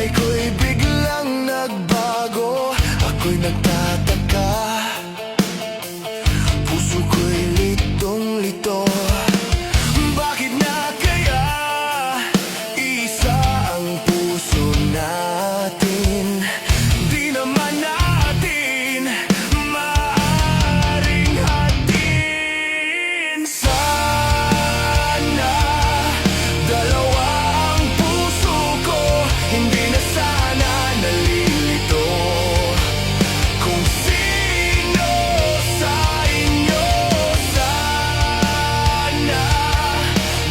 Buhay ko'y biglang nagbago, ako'y nagtataka, puso ko'y litong-lito. Bakit na kaya isa ang puso natin? Di naman natin maaaring hatiin. Sana dalawa ang puso ko, hindi na sana nalilito kung sino sa inyo. Sana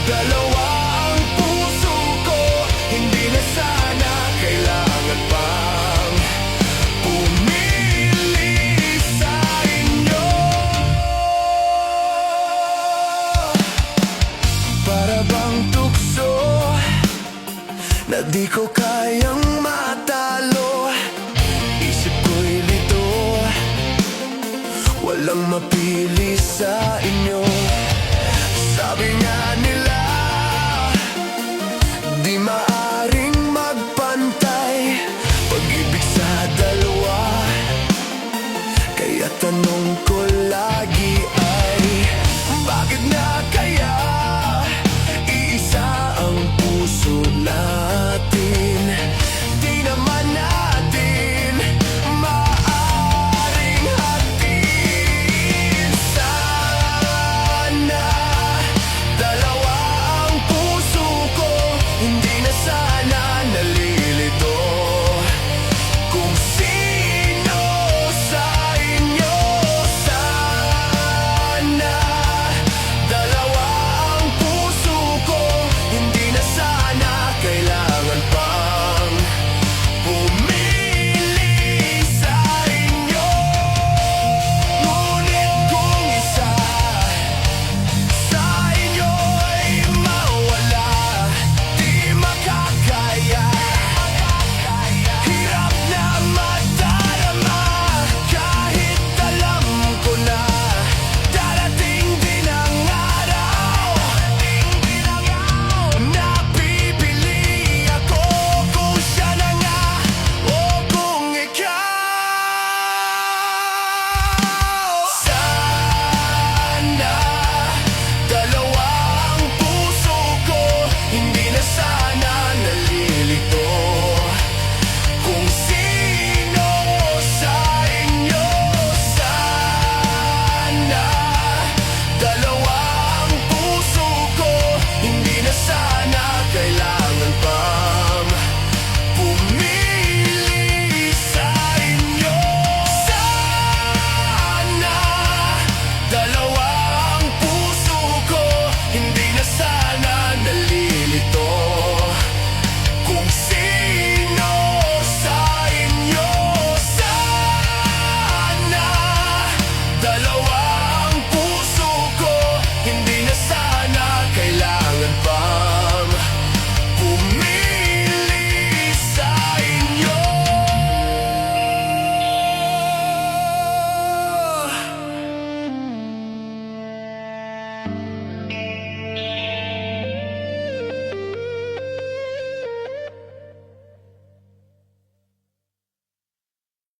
dalawa ang puso ko, hindi na sana kailangan pang pumili sa inyo. Para bang tukso na di ko kayang matalo, isip ko'y lito, walang mapili sa inyo.